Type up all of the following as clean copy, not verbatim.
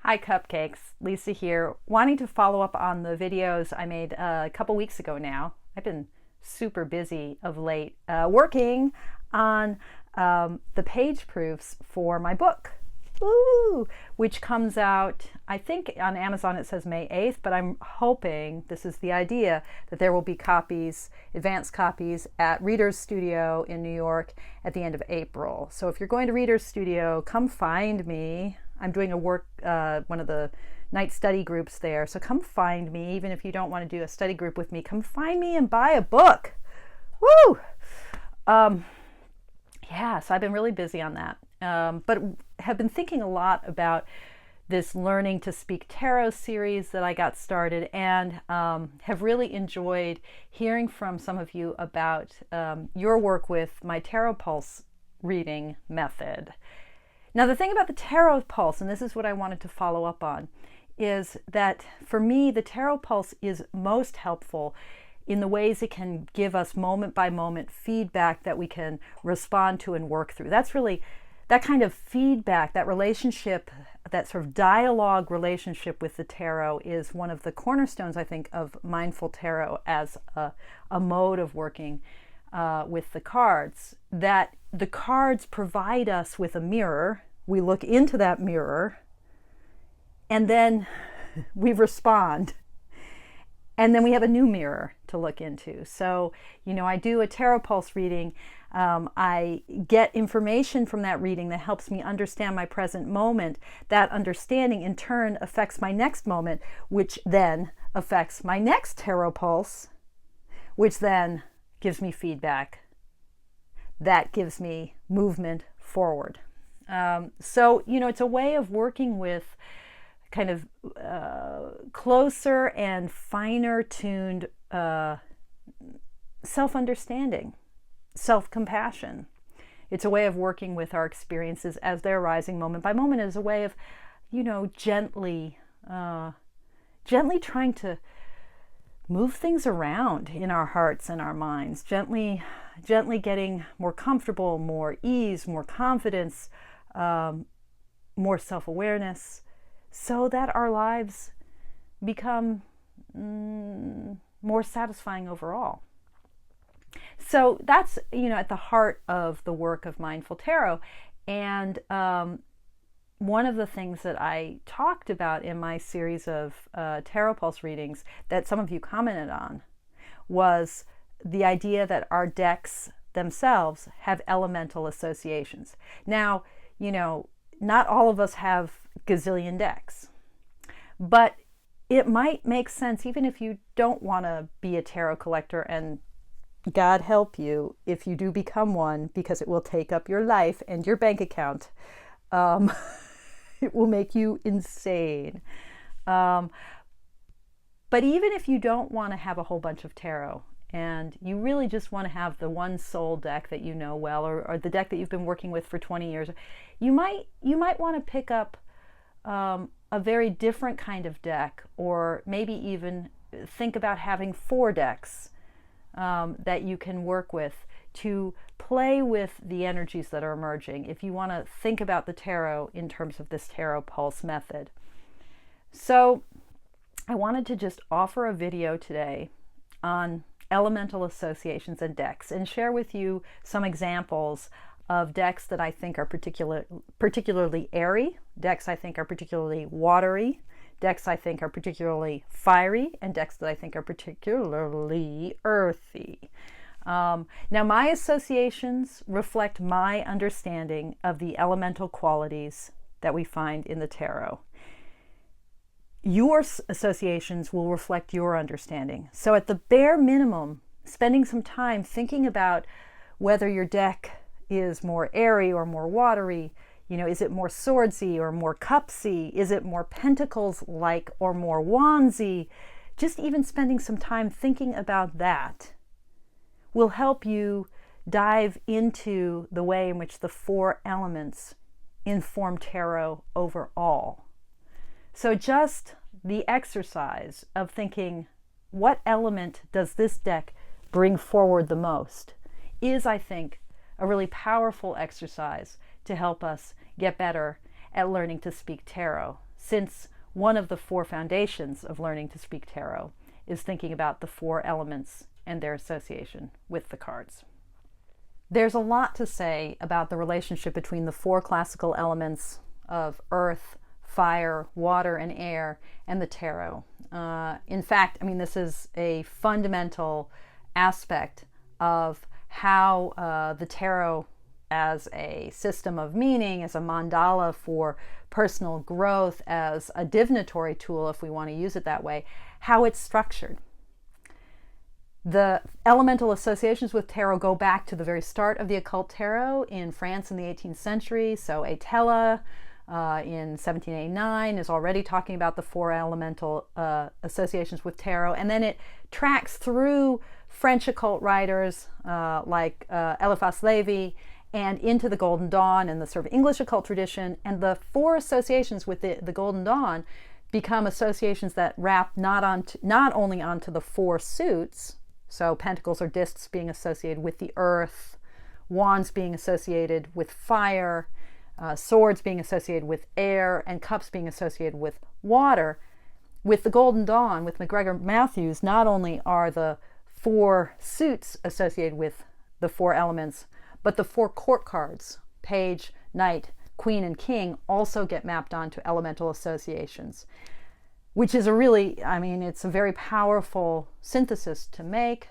Hi Cupcakes, Lisa here, wanting to follow up on the videos I made a couple weeks ago now. I've been super busy of late working on the page proofs for my book, which comes out, I think on Amazon it says May 8th, but I'm hoping, this is the idea, that there will be copies, advanced copies at Reader's Studio in New York at the end of April. So if you're going to Reader's Studio, come find me. I'm doing one of the night study groups there. So come find me, even if you don't want to do a study group with me, come find me and buy a book. Woo! Yeah, so I've been really busy on that. But have been thinking a lot about this Learning to Speak Tarot series that I got started, and have really enjoyed hearing from some of you about your work with my Tarot Pulse reading method. Now, the thing about the Tarot Pulse, and this is what I wanted to follow up on, is that for me, the Tarot Pulse is most helpful in the ways it can give us moment by moment feedback that we can respond to and work through. That's really, that kind of feedback, that relationship, that sort of dialogue relationship with the tarot is one of the cornerstones, I think, of mindful tarot as a mode of working with the cards. That the cards provide us with a mirror. We look into that mirror and then we respond. And then we have a new mirror to look into. So, I do a Tarot Pulse reading. I get information from that reading that helps me understand my present moment. That understanding in turn affects my next moment, which then affects my next Tarot Pulse, which then gives me feedback. That gives me movement forward. So, it's a way of working with kind of closer and finer tuned self-understanding, self-compassion. It's a way of working with our experiences as they're arising moment by moment, as a way of, gently trying to move things around in our hearts and our minds, gently getting more comfortable, more ease, more confidence, more self-awareness, so that our lives become more satisfying overall. So that's, at the heart of the work of Mindful Tarot. And one of the things that I talked about in my series of Tarot Pulse readings that some of you commented on was the idea that our decks themselves have elemental associations. Now, not all of us have gazillion decks, but it might make sense, even if you don't want to be a tarot collector, and God help you if you do become one, because it will take up your life and your bank account. It will make you insane. But even if you don't want to have a whole bunch of tarot, and you really just want to have the one soul deck that you know well, or the deck that you've been working with for 20 years, you might want to pick up a very different kind of deck, or maybe even think about having 4 decks that you can work with to play with the energies that are emerging, if you want to think about the tarot in terms of this Tarot Pulse method. So I wanted to just offer a video today on elemental associations and decks, and share with you some examples of decks that I think are particularly airy, decks I think are particularly watery, decks I think are particularly fiery, and decks that I think are particularly earthy. Now, my associations reflect my understanding of the elemental qualities that we find in the tarot. Your associations will reflect your understanding. So at the bare minimum, spending some time thinking about whether your deck is more airy or more watery. Is it more swordsy or more cupsy? Is it more pentacles-like or more wandsy? Just even spending some time thinking about that will help you dive into the way in which the 4 elements inform tarot overall. So just the exercise of thinking, what element does this deck bring forward the most, is, I think, a really powerful exercise to help us get better at learning to speak tarot. since one of the 4 foundations of learning to speak tarot is thinking about the 4 elements and their association with the cards. There's a lot to say about the relationship between the 4 classical elements of earth, fire, water, and air, and the tarot. In fact, I mean, this is a fundamental aspect of how the tarot, as a system of meaning, as a mandala for personal growth, as a divinatory tool, if we want to use it that way, how it's structured. The elemental associations with tarot go back to the very start of the occult tarot in France in the 18th century. So Atella in 1789 is already talking about the 4 elemental associations with tarot. And then it tracks through French occult writers like Eliphas Levi and into the Golden Dawn and the sort of English occult tradition. And the 4 associations with the Golden Dawn become associations that wrap not only onto the 4 suits, so pentacles or discs being associated with the earth, wands being associated with fire, swords being associated with air, and cups being associated with water. With the Golden Dawn, with MacGregor Matthews, not only are the 4 suits associated with the 4 elements, but the 4 court cards, page, knight, queen, and king, also get mapped onto elemental associations, which is it's a very powerful synthesis to make.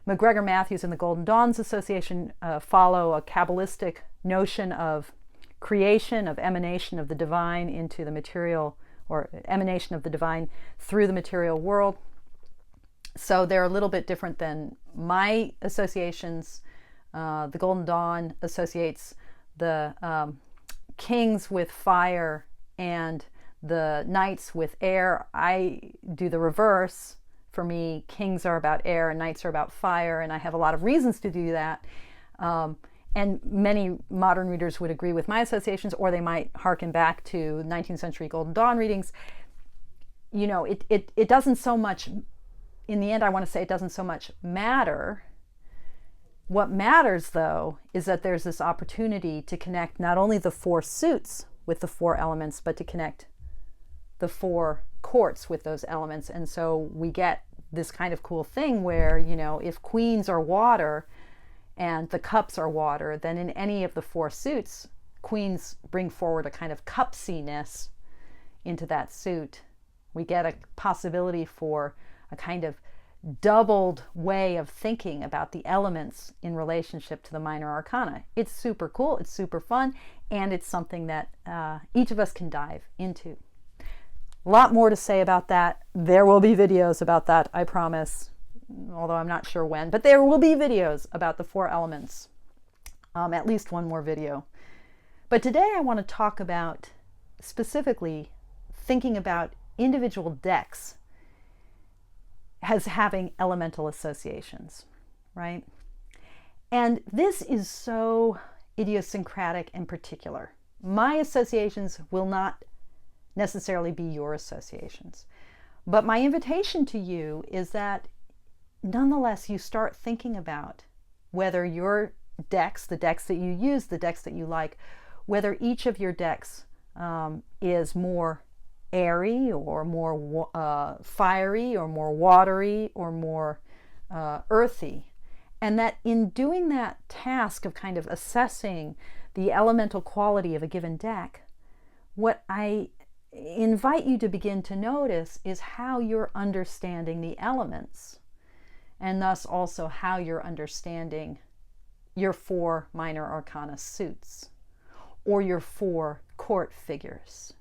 MacGregor Matthews and the Golden Dawn's Association follow a Kabbalistic notion of creation, of emanation of the divine into the material, or emanation of the divine through the material world. So they're a little bit different than my associations. The Golden Dawn associates the kings with fire and the knights with air. I do the reverse. For me, kings are about air and knights are about fire, and I have a lot of reasons to do that. And many modern readers would agree with my associations, or they might hearken back to 19th century Golden Dawn readings. You know, it doesn't so much, in the end, I want to say it doesn't so much matter. What matters, though, is that there's this opportunity to connect not only the 4 suits with the 4 elements, but to connect the 4 courts with those elements. And so we get this kind of cool thing where, you know, if queens are water and the cups are water, then in any of the 4 suits, queens bring forward a kind of cupsiness into that suit. We get a possibility for a kind of doubled way of thinking about the elements in relationship to the minor arcana. It's super cool, it's super fun, and it's something that each of us can dive into. A lot more to say about that. There will be videos about that, I promise, although I'm not sure when, but there will be videos about the 4 elements, at least one more video. But today I want to talk about specifically thinking about individual decks as having elemental associations, right? And this is so idiosyncratic and particular. My associations will not necessarily be your associations. But my invitation to you is that nonetheless you start thinking about whether your decks, the decks that you use, the decks that you like, whether each of your decks is more airy or more fiery or more watery or more earthy. And that in doing that task of kind of assessing the elemental quality of a given deck, what I invite you to begin to notice is how you're understanding the elements, and thus also how you're understanding your 4 minor arcana suits or your 4 court figures,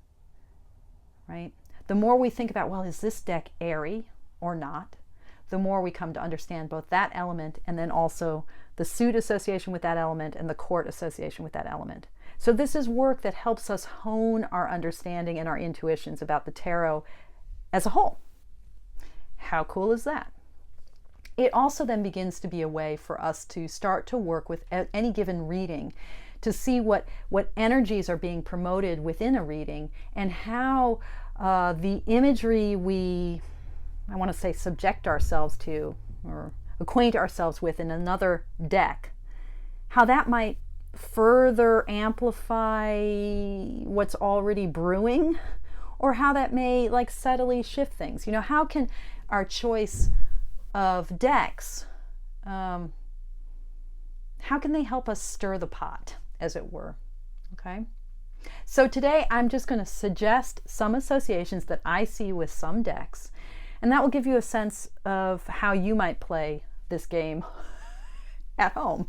right? The more we think about, well, is this deck airy or not, the more we come to understand both that element and then also the suit association with that element and the court association with that element. So this is work that helps us hone our understanding and our intuitions about the tarot as a whole. How cool is that? It also then begins to be a way for us to start to work with any given reading to see what energies are being promoted within a reading and how the imagery I want to say subject ourselves to or acquaint ourselves with in another deck, how that might further amplify what's already brewing or how that may like subtly shift things. You know, how can our choice of decks, how can they help us stir the pot, as it were? Okay. So today I'm just going to suggest some associations that I see with some decks, and that will give you a sense of how you might play this game at home.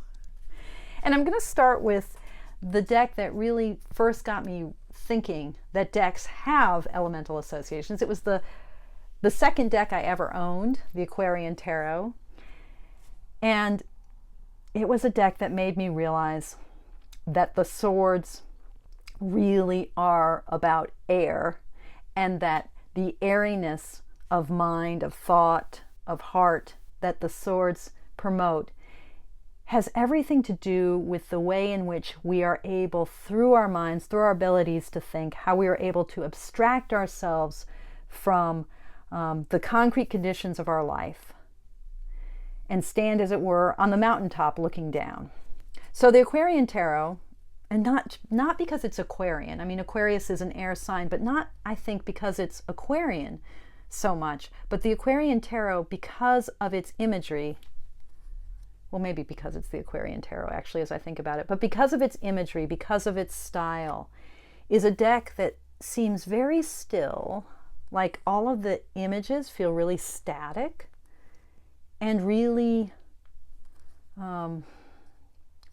And I'm going to start with the deck that really first got me thinking that decks have elemental associations. It was the second deck I ever owned, the Aquarian Tarot, and it was a deck that made me realize that the swords really are about air, and that the airiness of mind, of thought, of heart that the swords promote has everything to do with the way in which we are able, through our minds, through our abilities to think, how we are able to abstract ourselves from the concrete conditions of our life and stand, as it were, on the mountaintop looking down. So the Aquarian Tarot, and not because it's Aquarian. I mean, Aquarius is an air sign, but not, I think, because it's Aquarian so much. But the Aquarian Tarot, because of its imagery, well, maybe because it's the Aquarian Tarot, actually, as I think about it, but because of its imagery, because of its style, is a deck that seems very still, like all of the images feel really static and really,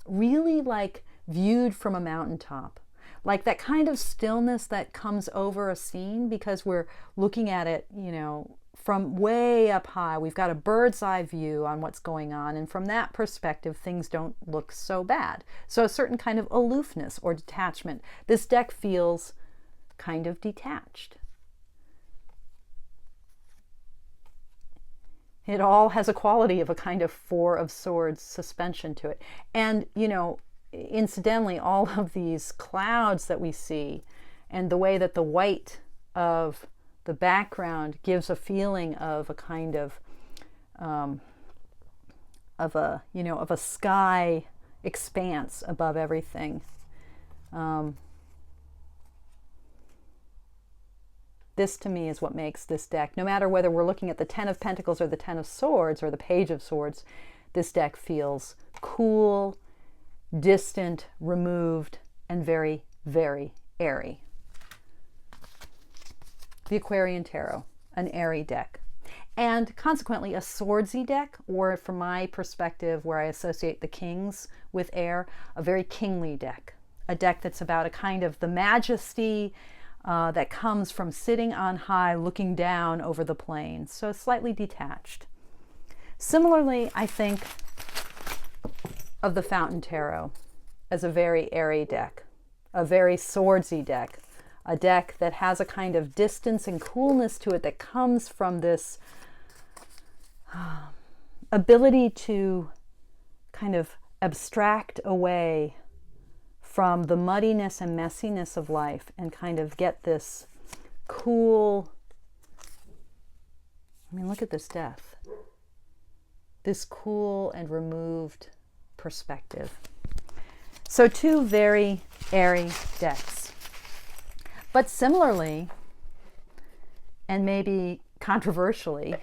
really like viewed from a mountaintop, like that kind of stillness that comes over a scene because we're looking at it, you know, from way up high. We've got a bird's eye view on what's going on, and from that perspective things don't look so bad. So a certain kind of aloofness or detachment. This deck feels kind of detached. It all has a quality of a kind of Four of Swords suspension to it. And, you know, incidentally, all of these clouds that we see and the way that the white of the background gives a feeling of a kind of a sky expanse above everything. This to me is what makes this deck, no matter whether we're looking at the Ten of Pentacles or the Ten of Swords or the Page of Swords, this deck feels cool, distant, removed, and very, very airy. The Aquarian Tarot, an airy deck. And consequently a swordsy deck, or from my perspective where I associate the kings with air, a very kingly deck. A deck that's about a kind of the majesty that comes from sitting on high looking down over the plains, so slightly detached. Similarly, I think of the Fountain Tarot as a very airy deck, a very swordsy deck, a deck that has a kind of distance and coolness to it that comes from this ability to kind of abstract away from the muddiness and messiness of life and kind of get this cool, I mean, look at this death, this cool and removed perspective. So two very airy decks. But similarly, and maybe controversially,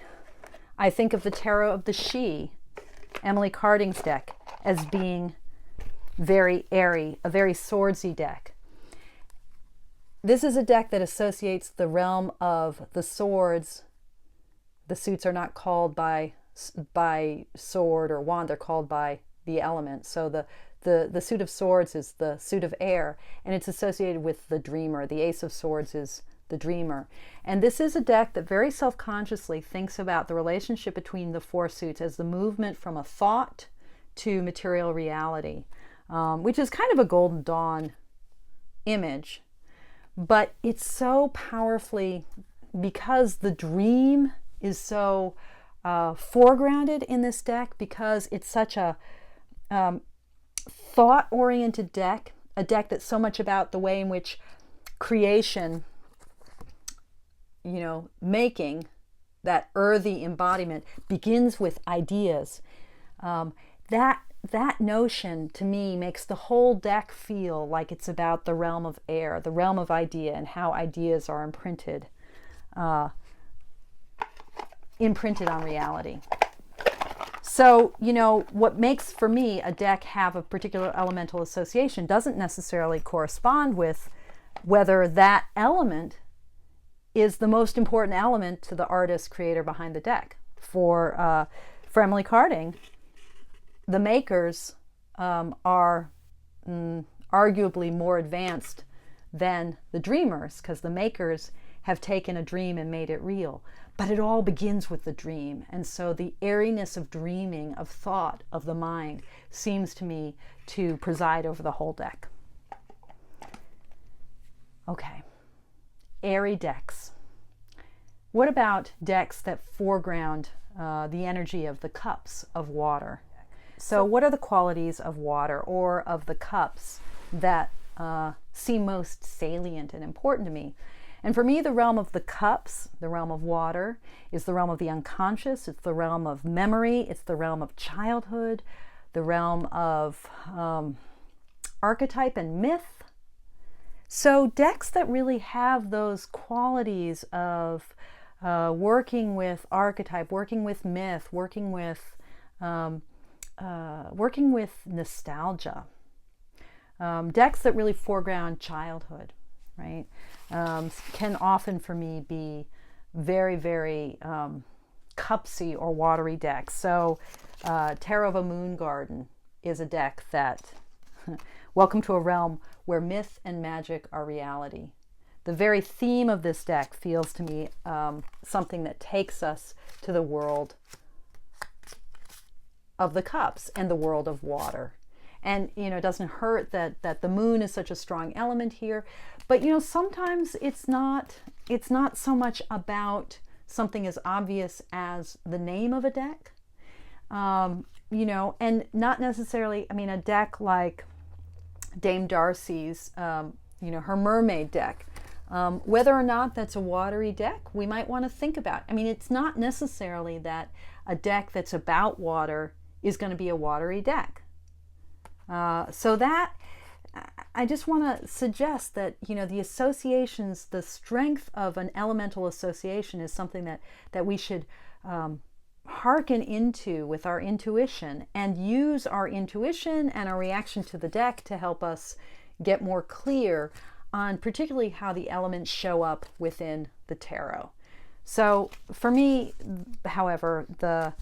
I think of the Tarot of the She, Emily Carding's deck, as being very airy, a very swordsy deck. This is a deck that associates the realm of the swords. The suits are not called by sword or wand, they're called by the element. So the suit of swords is the suit of air, and it's associated with the dreamer. The Ace of Swords is the dreamer. And this is a deck that very self-consciously thinks about the relationship between the four suits as the movement from a thought to material reality, which is kind of a Golden Dawn image. But it's so powerfully, because the dream is so foregrounded in this deck, because it's such a thought-oriented deck, a deck that's so much about the way in which creation, you know, making, that earthy embodiment begins with ideas. That that notion to me makes the whole deck feel like it's about the realm of air, the realm of idea, and how ideas are imprinted on reality. So, you know, what makes for me a deck have a particular elemental association doesn't necessarily correspond with whether that element is the most important element to the artist creator behind the deck. For Emily Carding, the makers are arguably more advanced than the dreamers, because the makers have taken a dream and made it real. But it all begins with the dream. And so the airiness of dreaming, of thought, of the mind, seems to me to preside over the whole deck. Okay, airy decks. What about decks that foreground the energy of the cups of water? So what are the qualities of water or of the cups that seem most salient and important to me? And for me, the realm of the cups, the realm of water, is the realm of the unconscious. It's the realm of memory. It's the realm of childhood, the realm of archetype and myth. So decks that really have those qualities of working with archetype, working with myth, working with nostalgia. Decks that really foreground childhood, right, can often for me be very, very cupsy or watery decks. So Tarot of a Moon Garden is a deck that welcome to a realm where myth and magic are reality. The very theme of this deck feels to me something that takes us to the world of the cups and the world of water. And, you know, it doesn't hurt that the moon is such a strong element here. But, you know, sometimes it's not so much about something as obvious as the name of a deck. You know, and not necessarily, I mean, a deck like Dame Darcy's, you know, her mermaid deck. Whether or not that's a watery deck, we might want to think about. I mean, it's not necessarily that a deck that's about water is going to be a watery deck. So that, I just want to suggest that, you know, the associations, the strength of an elemental association is something that we should hearken into with our intuition, and use our intuition and our reaction to the deck to help us get more clear on particularly how the elements show up within the tarot. So for me, however, the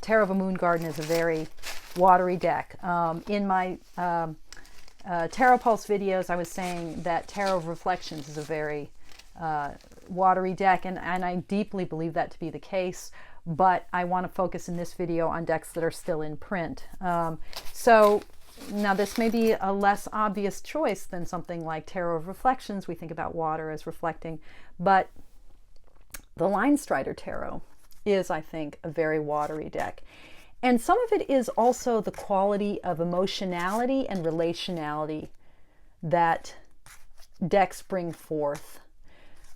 Tarot of a Moon Garden is a very watery deck. In my Tarot Pulse videos, I was saying that Tarot of Reflections is a very watery deck, and I deeply believe that to be the case, but I want to focus in this video on decks that are still in print. So now this may be a less obvious choice than something like Tarot of Reflections. We think about water as reflecting, but the Linestrider Tarot is, I think, a very watery deck. And some of it is also the quality of emotionality and relationality that decks bring forth.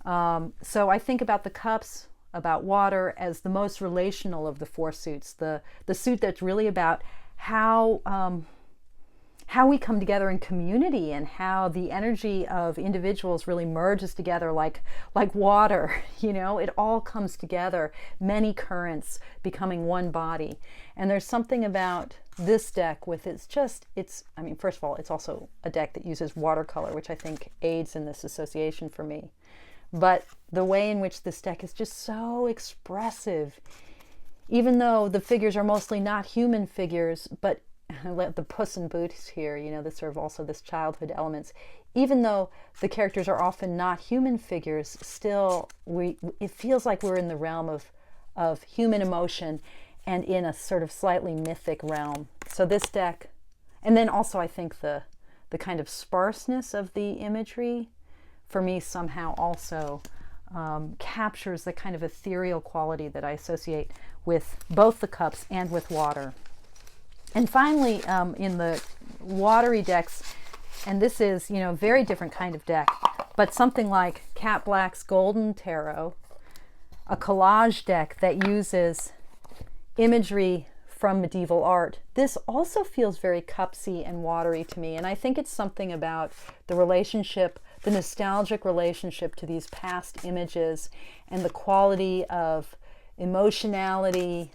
So I think about the cups, about water, as the most relational of the four suits, the suit that's really about how we come together in community, and how the energy of individuals really merges together like water. You know, it all comes together, many currents becoming one body. And there's something about this deck with I mean, first of all, it's also a deck that uses watercolor, which I think aids in this association for me. But the way in which this deck is just so expressive, even though the figures are mostly not human figures, but the Puss in Boots here, you know, this sort of also this childhood elements. Even though the characters are often not human figures, still it feels like we're in the realm of human emotion and in a sort of slightly mythic realm. So this deck, and then also I think the kind of sparseness of the imagery, for me somehow also captures the kind of ethereal quality that I associate with both the cups and with water. And finally, in the watery decks, and this is, you know, a very different kind of deck, but something like Cat Black's Golden Tarot, a collage deck that uses imagery from medieval art, this also feels very cupsy and watery to me. And I think it's something about the relationship, the nostalgic relationship to these past images and the quality of emotionality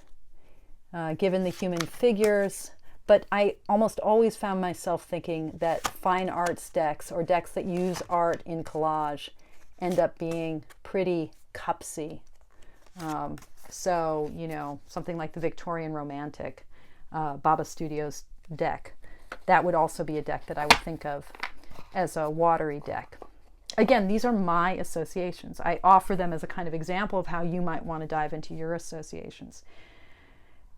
given the human figures. But I almost always found myself thinking that fine arts decks or decks that use art in collage end up being pretty cupsy. So, you know, something like the Victorian Romantic Baba Studios deck, that would also be a deck that I would think of as a watery deck. Again, these are my associations. I offer them as a kind of example of how you might want to dive into your associations.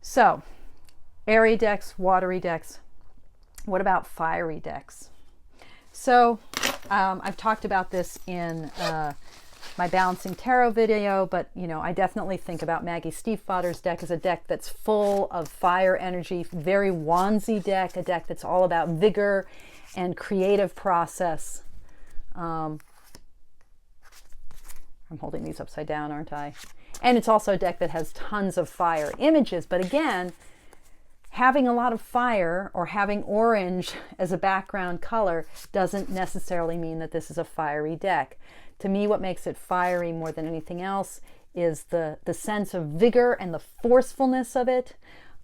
So, airy decks, watery decks. What about fiery decks? So, I've talked about this in my Balancing Tarot video, but you know, I definitely think about Maggie Stiefvater's deck as a deck that's full of fire energy, very wandsy deck, a deck that's all about vigor and creative process. I'm holding these upside down, aren't I? And it's also a deck that has tons of fire images, but again, having a lot of fire or having orange as a background color doesn't necessarily mean that this is a fiery deck. To me, what makes it fiery more than anything else is the sense of vigor and the forcefulness of it,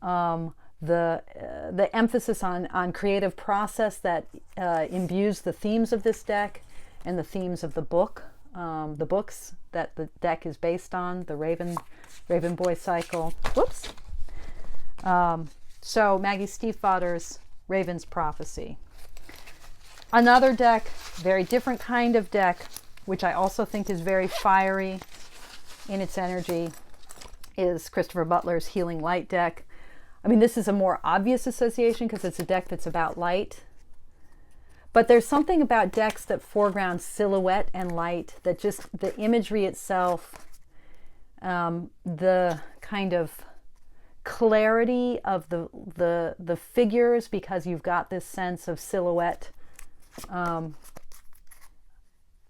the emphasis on creative process that imbues the themes of this deck and the themes of the books that the deck is based on, the Raven Boy cycle. Whoops. So Maggie Stiefvater's Raven's Prophecy. Another deck, very different kind of deck, which I also think is very fiery in its energy, is Christopher Butler's Healing Light deck. I mean, this is a more obvious association because it's a deck that's about light. But there's something about decks that foreground silhouette and light, that just the imagery itself, the kind of clarity of the figures, because you've got this sense of silhouette,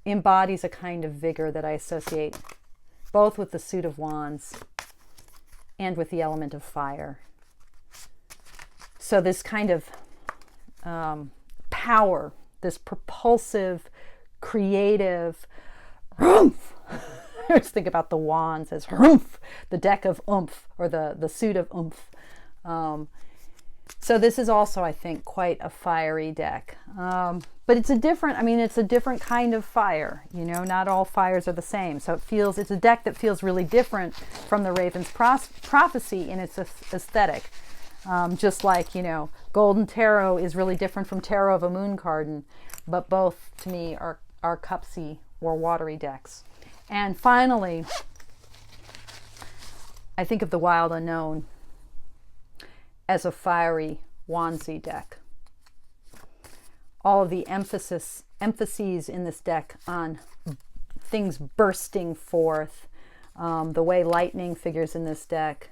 embodies a kind of vigor that I associate both with the suit of wands and with the element of fire. So this kind of power, this propulsive, creative oomph. I just think about the wands as oomph, the deck of oomph, or the suit of oomph. So this is also, I think, quite a fiery deck. But it's a different kind of fire. You know, not all fires are the same. So it's a deck that feels really different from the Raven's Prophecy in its aesthetic. Just like, you know, Golden Tarot is really different from Tarot of a Moon Garden, but both to me are cupsy or watery decks. And finally, I think of the Wild Unknown as a fiery wandsy deck. All of the emphases in this deck on things bursting forth, the way lightning figures in this deck,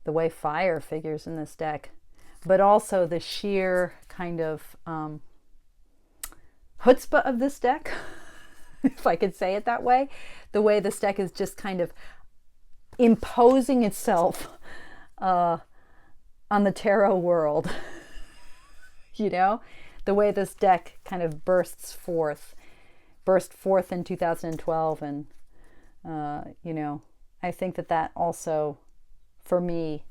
the way fire figures in this deck, but also the sheer kind of chutzpah of this deck, if I could say it that way. The way this deck is just kind of imposing itself on the tarot world. You know, the way this deck kind of burst forth in 2012, and you know, I think that also, for me,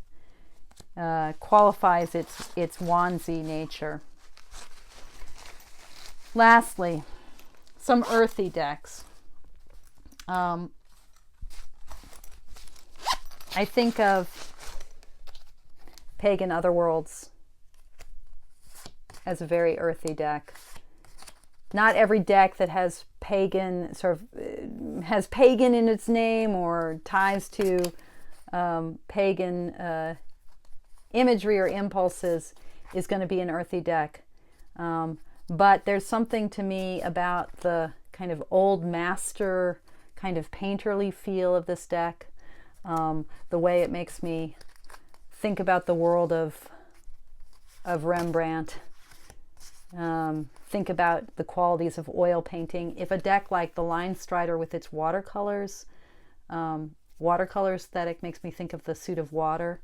qualifies its wandsy nature. Lastly, some earthy decks. I think of Pagan Otherworlds as a very earthy deck. Not every deck that has pagan has pagan in its name or ties to pagan imagery or impulses is going to be an earthy deck. But there's something to me about the kind of old master, kind of painterly feel of this deck. The way it makes me think about the world of Rembrandt. Think about the qualities of oil painting. If a deck like the Linestrider with its watercolor aesthetic makes me think of the Suit of Water,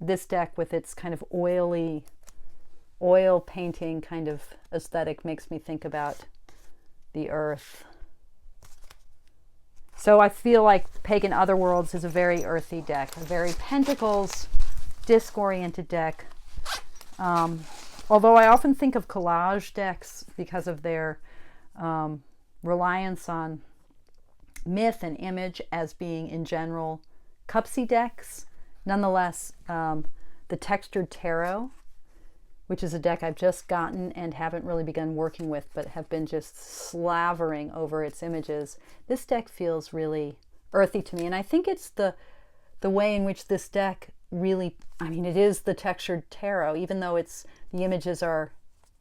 this deck with its kind of oily, oil painting kind of aesthetic makes me think about the earth. So I feel like Pagan Otherworlds is a very earthy deck, a very pentacles, disc-oriented deck. Although I often think of collage decks because of their reliance on myth and image as being, in general, cupsy decks. Nonetheless, the Textured Tarot, which is a deck I've just gotten and haven't really begun working with, but have been just slavering over its images. This deck feels really earthy to me, and I think it's the way in which this deck really, I mean, it is the Textured Tarot, even though the images are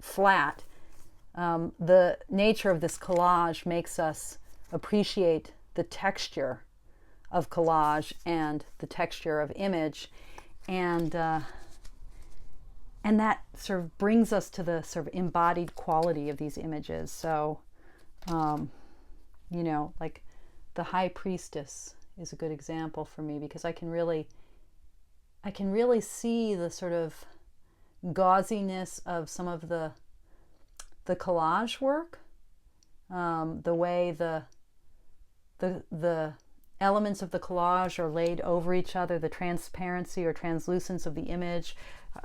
flat. The nature of this collage makes us appreciate the texture of collage and the texture of image, and that sort of brings us to the sort of embodied quality of these images. So, you know, like the High Priestess is a good example for me, because I can really see the sort of gauziness of some of the collage work, the way the elements of the collage are laid over each other, the transparency or translucence of the image.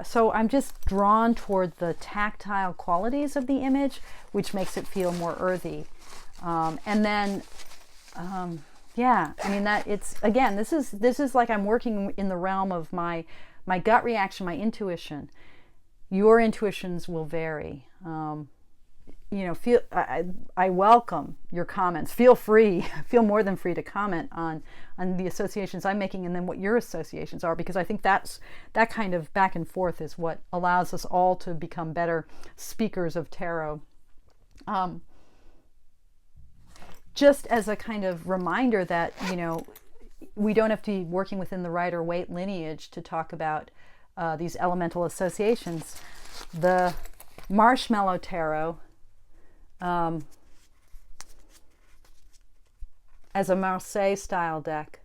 So I'm just drawn toward the tactile qualities of the image, which makes it feel more earthy. And then, yeah, I mean, that it's, again, this is like I'm working in the realm of my gut reaction, my intuition. Your intuitions will vary. You know, I welcome your comments. Feel more than free to comment on the associations I'm making, and then what your associations are, because I think that kind of back and forth is what allows us all to become better speakers of tarot. Just as a kind of reminder that, you know, we don't have to be working within the Rider-Waite lineage to talk about these elemental associations. The Marshmallow Tarot, as a Marseille style deck,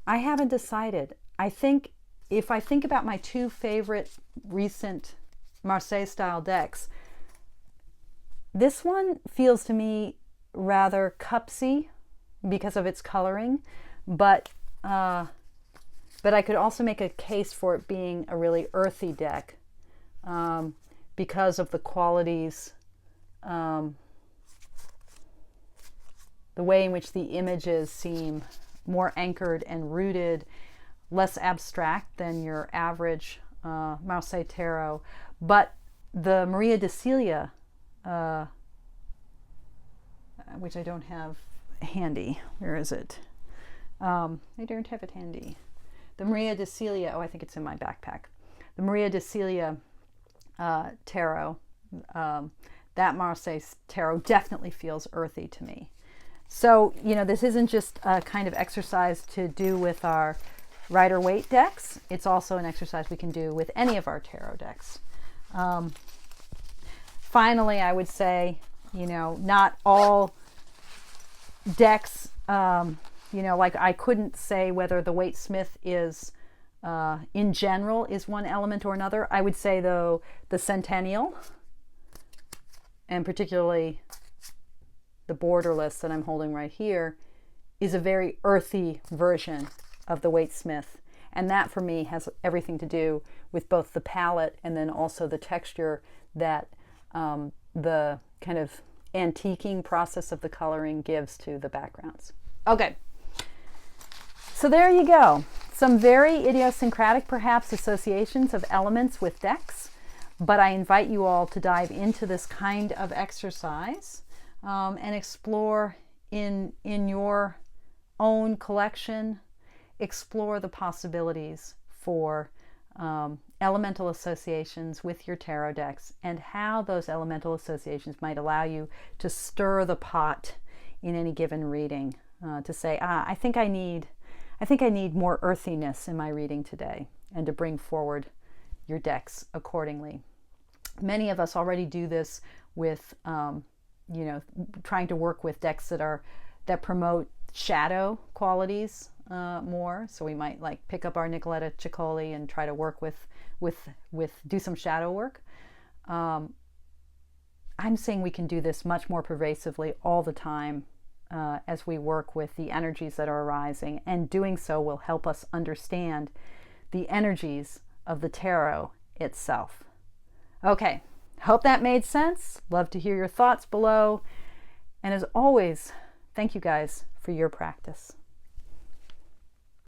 I haven't decided. I think if I think about my two favorite recent Marseille style decks, this one feels to me rather cupsy because of its coloring, but I could also make a case for it being a really earthy deck, because of the qualities, the way in which the images seem more anchored and rooted, less abstract than your average Marseille Tarot. But the Maria de Celia, which I don't have handy. Where is it? I don't have it handy. The Maria de Celia, oh, I think it's in my backpack. The Maria de Celia tarot, that Marseille tarot definitely feels earthy to me. So, you know, this isn't just a kind of exercise to do with our Rider-Waite decks. It's also an exercise we can do with any of our tarot decks. Finally, I would say, you know, not all decks, you know, like I couldn't say whether the Waite-Smith is, in general, is one element or another. I would say, though, the Centennial, and particularly the Borderless that I'm holding right here, is a very earthy version of the Waite-Smith. And that, for me, has everything to do with both the palette and then also the texture that the kind of antiquing process of the coloring gives to the backgrounds. Okay, so there you go. Some very idiosyncratic, perhaps, associations of elements with decks, but I invite you all to dive into this kind of exercise and explore in your own collection, explore the possibilities for elemental associations with your tarot decks, and how those elemental associations might allow you to stir the pot in any given reading, to say, I think I need more earthiness in my reading today, and to bring forward your decks accordingly. Many of us already do this with, you know, trying to work with decks that promote shadow qualities more. So we might like pick up our Nicoletta Ciccoli and try to work do some shadow work. I'm saying we can do this much more pervasively all the time as we work with the energies that are arising, and doing so will help us understand the energies of the tarot itself. Okay, hope that made sense. Love to hear your thoughts below. And as always, thank you guys for your practice.